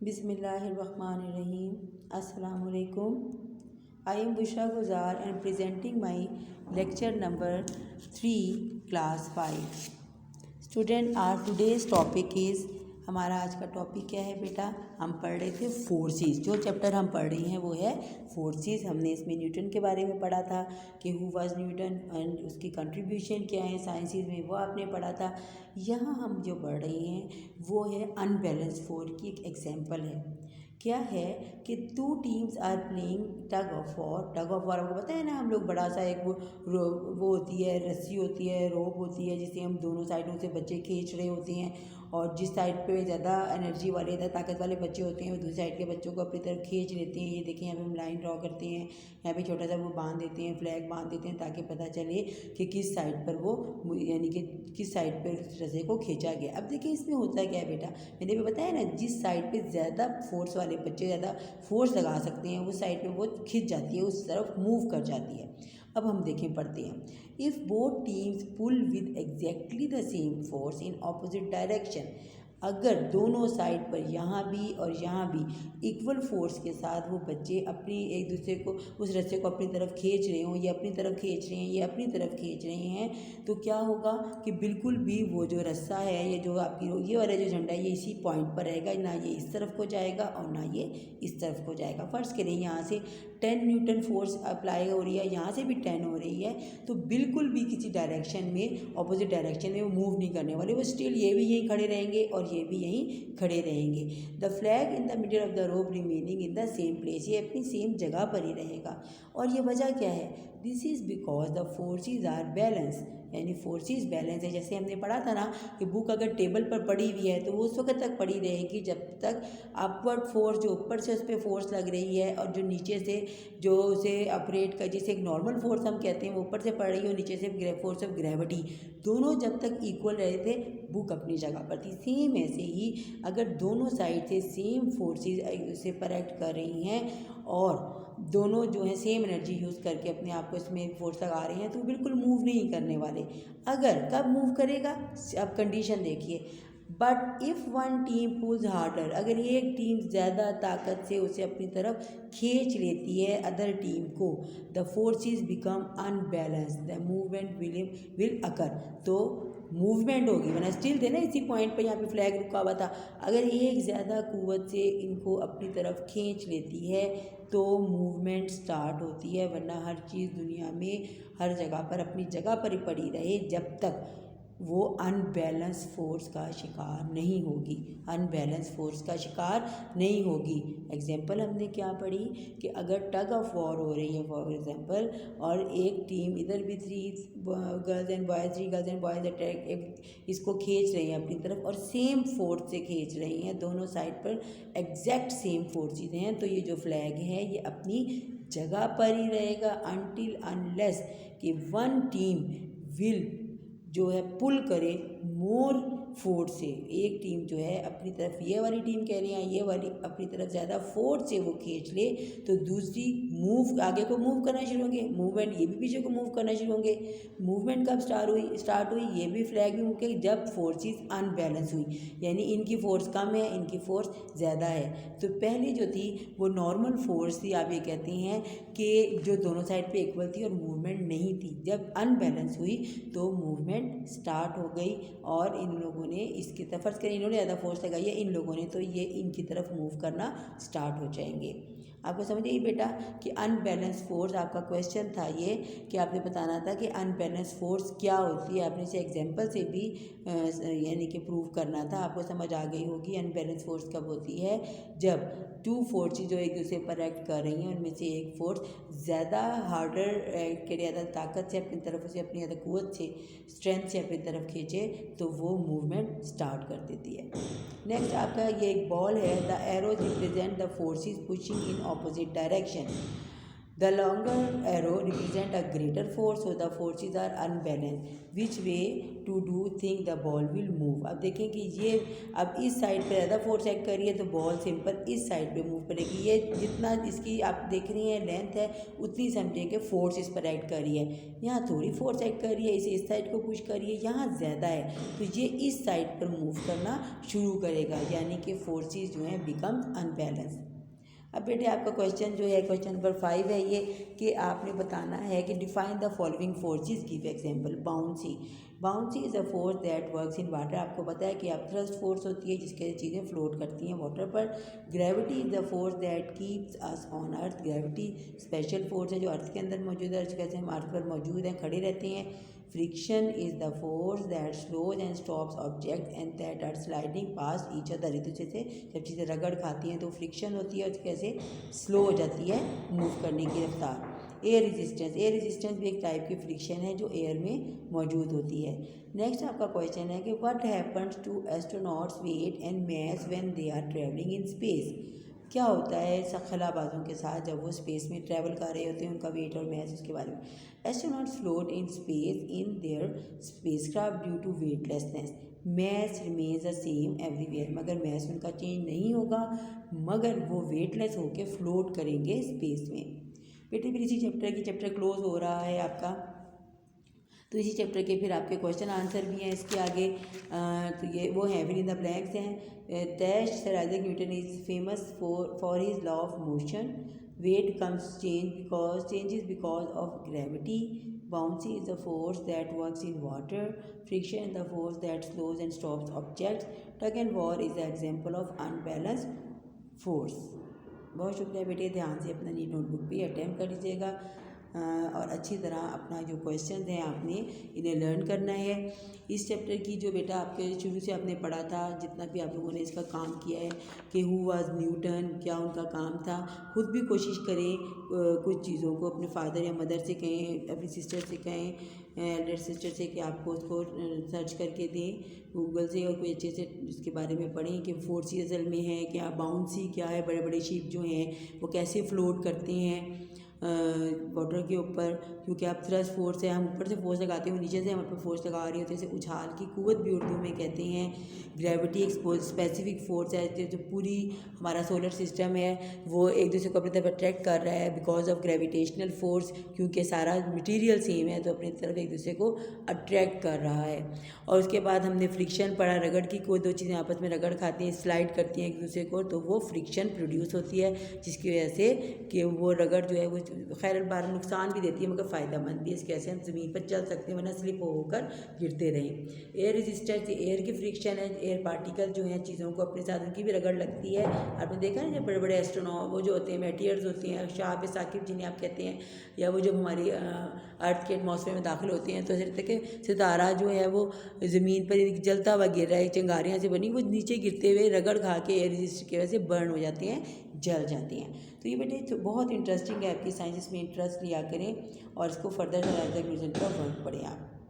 बिस्मिल्लाहिर्रहमानिर्रहीम। अस्सलाम वालेकुम। I am Bushra Guzar and presenting my lecture number 3 class 5. Student, our today's topic is, हमारा आज का टॉपिक क्या है बेटा? हम पढ़ रहे थे फोर्सेस। जो चैप्टर हम पढ़ रहे हैं वो है फोर्सेस। हमने इसमें न्यूटन के बारे में पढ़ा था कि हु वाज न्यूटन एंड उसकी कंट्रीब्यूशन क्या है साइंसेस में, वो आपने पढ़ा था। यहाँ हम जो पढ़ रहे हैं वो है अनबैलेंस फोर्स की एक एग्जांपल है। क्या है कि 2 teams are playing tug of war. Tug of war आपको पता है ना, हम लोग बड़ा सा एक वो होती है, रस्सी होती है, रोप होती है, जिसे हम दोनों साइडों से बच्चे खींच रहे होते हैं, और जिस साइड पे ज़्यादा एनर्जी वाले, ज़्यादा ताकत वाले बच्चे होते हैं वो दूसरी साइड के बच्चों को अपनी तरफ खींच लेते हैं। ये देखिए यहाँ पे हम लाइन ड्रॉ करते हैं, यहाँ पे छोटा सा वो बांध देते हैं, फ्लैग बांध देते हैं, ताकि पता चले कि किस साइड पर वो, यानी कि किस साइड पर उस रस्से को खींचा गया। अब देखिए इसमें होता क्या है बेटा, मैंने भी बताया ना, जिस साइड पर ज़्यादा फोर्स वाले बच्चे ज़्यादा फोर्स लगा सकते हैं उस साइड पर वो खींच जाती है, उस तरफ मूव कर जाती है। अब हम देखें, पढ़ते हैं। If both teams pull with exactly the same force in opposite direction, अगर दोनों साइड पर यहाँ भी और यहाँ भी इक्वल फोर्स के साथ वो बच्चे अपनी एक दूसरे को, उस रस्से को अपनी तरफ खींच रहे हों, ये अपनी तरफ खींच रहे हैं, ये अपनी तरफ खींच रहे हैं, तो क्या होगा कि बिल्कुल भी वो जो रस्सा है, ये जो आपकी ये वाला जो झंडा है, ये इसी पॉइंट पर रहेगा, ना ये इस तरफ को जाएगा और ना ये इस तरफ को जाएगा। फर्ज करें यहाँ से 10 न्यूटन फोर्स अप्लाई हो रही है, यहाँ से भी 10 हो रही है, तो बिल्कुल भी किसी डायरेक्शन में, ऑपोजिट डायरेक्शन में वो मूव नहीं करने वाले, वो स्टिल ये भी यहीं खड़े रहेंगे और ये भी यहीं खड़े रहेंगे। The flag in the middle of the rope remaining in the same place, ये अपनी सेम जगह पर ही रहेगा। और ये वजह क्या है? This is because the forces are balance, यानी फोर्सेस बैलेंस है। जैसे हमने पढ़ा था ना कि बुक अगर टेबल पर पड़ी हुई है तो वो उस वक्त तक पड़ी रहेगी जब तक अपवर्ड फोर्स, जो ऊपर से उस पर फोर्स लग रही है, और जो नीचे से जो उसे ऑपरेट कर, जिसे एक नॉर्मल फोर्स हम कहते हैं, वो ऊपर से पड़ रही है और नीचे से फोर्स ऑफ ग्रेविटी, दोनों जब तक इक्वल रहे थे बुक अपनी जगह पर थी। सेम ऐसे ही अगर दोनों साइड से सेम फोर्सेस एक दूसरे पर एक्ट कर रही हैं और दोनों जो है सेम एनर्जी यूज़ करके अपने आप को इसमें फोर्स लगा रहे हैं, तो बिल्कुल मूव नहीं करने वाले। अगर कब मूव करेगा, अब कंडीशन देखिए। But if one team pulls harder, अगर एक टीम ज़्यादा ताकत से उसे अपनी तरफ खींच लेती है अदर टीम को, the forces become unbalance, the movement will occur, तो मूवमेंट होगी। वरना स्टिल थे ना इसी पॉइंट पर, यहाँ पे फ्लैग रुका हुआ था। अगर एक ज़्यादा कुव्वत से इनको अपनी तरफ खींच लेती है तो मूवमेंट स्टार्ट होती है, वरना हर चीज़ दुनिया में हर जगह पर अपनी जगह पर ही पड़ी रहे जब तक वो अनबैलेंस फोर्स का शिकार नहीं होगी, अनबैलेंस फोर्स का शिकार नहीं होगी। एग्जाम्पल हमने क्या पढ़ी कि अगर टग ऑफ वॉर हो रही है फॉर एग्जाम्पल, और एक टीम इधर भी 3 गर्ल्स एंड बॉयज़ अटैक इसको खींच रही हैं अपनी तरफ और सेम फोर्स से खींच रही हैं, दोनों साइड पर एग्जैक्ट सेम फोर्सेस हैं, तो ये जो फ्लैग है ये अपनी जगह पर ही रहेगा अनटिल अनलेस कि वन टीम विल जो है पुल करे मोर फोर्स से। एक टीम जो है अपनी तरफ, ये वाली टीम कह रही है, ये वाली अपनी तरफ ज़्यादा फोर्स से वो खींच ले, तो दूसरी मूव, आगे को मूव करना शुरू होंगे, मूवमेंट, ये भी पीछे को मूव करना शुरू होंगे। मूवमेंट कब स्टार्ट हुई, ये भी फ्लैग भी मूव, जब फोर्सेस अनबैलेंस हुई, यानी इनकी फोर्स कम है, इनकी फोर्स ज़्यादा है। तो पहले जो थी वो नॉर्मल फोर्स थी, आप ये कहते हैं कि जो दोनों साइड पे इक्वल थी और मूवमेंट नहीं थी। जब अनबैलेंस हुई तो मूवमेंट स्टार्ट हो गई और इन लोगों ने इसकी तरफ, फर्ज करें इन्होंने ज़्यादा फोर्स लगाई है इन लोगों ने, तो ये इनकी तरफ मूव करना स्टार्ट हो जाएंगे। आपको समझ आई बेटा कि अनबैलेंस फोर्स, आपका क्वेश्चन था ये कि आपने बताना था कि अनबैलेंस फोर्स क्या होती है। आपने इसे एग्जांपल से भी यानी कि प्रूव करना था। आपको समझ आ गई होगी अनबैलेंस फोर्स कब होती है, जब 2 फोर्सेस जो एक दूसरे पर एक्ट कर रही हैं उनमें से एक फोर्स ज़्यादा हार्डर एक्ट करे, ज़्यादा ताकत से अपनी तरफ, उसे अपनी ज़्यादा कुव्वत से, स्ट्रेंथ से अपनी तरफ खींचे, तो वो मूवमेंट स्टार्ट कर देती है। नेक्स्ट आपका ये एक बॉल है, the arrows represent the forces pushing in opposite direction. The longer arrow represent a greater force, so the forces are unbalanced. Which way to do think the ball will move? अब देखें कि ये अब इस side पे ज़्यादा force act कर रही है तो बॉल सिंपल इस साइड पे मूव करेगी। ये जितना इसकी आप देख रही हैं लेंथ है उतनी समझे कि फोर्स इस पर एक्ट कर रही है। यहाँ थोड़ी फोर्स एक्ट कर रही है, इसे इस साइड को पुश कर रही है, यहाँ ज़्यादा है तो ये इस साइड पर मूव करना शुरू करेगा, यानी कि फोर्सेस जो हैं बिकम अनबैलेंस। अब बेटे आपका क्वेश्चन जो है क्वेश्चन नंबर 5 है ये कि आपने बताना है कि define the following forces, give example. Bouncy, bouncy is a force that works in water. आपको पता है कि आप थ्रस्ट फोर्स होती है जिसके चीज़ें फ्लोट करती हैं वाटर पर। Gravity is the force that keeps us on earth. Gravity special force है जो अर्थ के अंदर मौजूद है, कैसे हम अर्थ पर मौजूद हैं, खड़े रहते हैं। Friction is the force that slows and stops object and that are sliding past each other. एक दूसरे से जब चीज़ें रगड़ खाती हैं तो फ्रिक्शन होती है और कैसे स्लो हो जाती है मूव करने की रफ्तार। एयर रेजिस्टेंस, एयर रेजिस्टेंस भी एक टाइप की फ्रिक्शन है जो एयर में मौजूद होती है। नेक्स्ट आपका क्वेश्चन है कि what happens to astronauts weight and mass when they are travelling in space. क्या होता है खलाबाजों के साथ जब वो स्पेस में ट्रैवल कर रहे होते हैं, उनका वेट और मास उसके बारे में। Astronauts float in space in their spacecraft due to weightlessness. Mass remains the same everywhere, मगर मैस उनका चेंज नहीं होगा मगर वो वेटलेस होकर फ्लोट करेंगे स्पेस में। बेटे फिर इसी चैप्टर क्लोज हो रहा है आपका, तो इसी चैप्टर के फिर आपके क्वेश्चन आंसर भी हैं इसके आगे। तो ये वो हैं फिर इन द ब्लैंक्स हैं। That sir Isaac Newton is famous for his law of motion. Weight comes changes because of gravity. Buoyancy is the force that works in water. Friction is the force that slows and stops objects. Tug and war is the example of unbalanced force. बहुत शुक्रिया बेटे, ध्यान से अपना NEET notebook भी attempt कर लीजिएगा और अच्छी तरह अपना जो क्वेश्चन हैं आपने इन्हें लर्न करना है। इस चैप्टर की जो बेटा आपके शुरू से आपने पढ़ा था, जितना भी आप लोगों ने इसका काम किया है कि हु वाज न्यूटन, क्या उनका काम था, खुद भी कोशिश करें कुछ चीज़ों को अपने फादर या मदर से कहें, अपनी सिस्टर से कहें, एल्डर सिस्टर से कि आपको उसको सर्च करके दें गूगल से और कोई अच्छे से इसके बारे में पढ़ें कि फोर्स असल में है क्या, बाउंसी क्या है, बड़े बड़े शिप जो हैं वो कैसे फ्लोट करते हैं वाटर के ऊपर, क्योंकि आप थ्रस्ट फोर्स है, हम ऊपर से फोर्स लगाते हैं, नीचे से हम पर फोर्स लगा रही होती है, जैसे उछाल की कुव्वत भी उर्दू में कहते हैं। ग्रेविटी एक स्पेसिफिक फोर्स है जो पूरी हमारा सोलर सिस्टम है वो एक दूसरे को अपनी तरफ अट्रैक्ट कर रहा है बिकॉज ऑफ ग्रेविटेशनल फोर्स, क्योंकि सारा मटेरियल सेम है तो अपनी तरफ एक दूसरे को अट्रैक्ट कर रहा है। और उसके बाद हमने फ्रिक्शन पढ़ा, रगड़ की कोई दो चीज़ें आपस में रगड़ खाती हैं, स्लाइड करती हैं एक दूसरे को, तो वो फ्रिक्शन प्रोड्यूस होती है जिसकी वजह से कि वो रगड़ जो है वो खैर बार नुकसान भी देती है मगर फ़ायदेमंद भी है, इसके ऐसे हम ज़मीन पर चल सकते हैं वरना स्लिप होकर गिरते रहें। एयर रेजिस्टेंस, एयर की फ्रिक्शन है, एयर पार्टिकल जो हैं चीज़ों को अपने साथ उनकी भी रगड़ लगती है। आपने देखा ना जब बड़े बड़े एस्ट्रोनॉट वो जो होते हैं मेटियर्स होती हैं, शाह साकिब जिन्हें आप कहते हैं, या वो जब हमारी अर्थ के एटमॉस्फेयर में दाखिल होती हैं तो ऐसे लगता है कि सितारा जो है वो ज़मीन पर जलता हुआ गिर रहा है, चिंगारियाँ से बनी, वो नीचे गिरते हुए रगड़ खा के एयर रेजिस्टेंस की वजह से बर्न हो जाते हैं, जल जाती हैं। तो ये बेटे तो बहुत इंटरेस्टिंग है, आपकी साइंस में इंटरेस्ट लिया करें और इसको फर्दर न्यूटन का वर्क पढ़ें आप।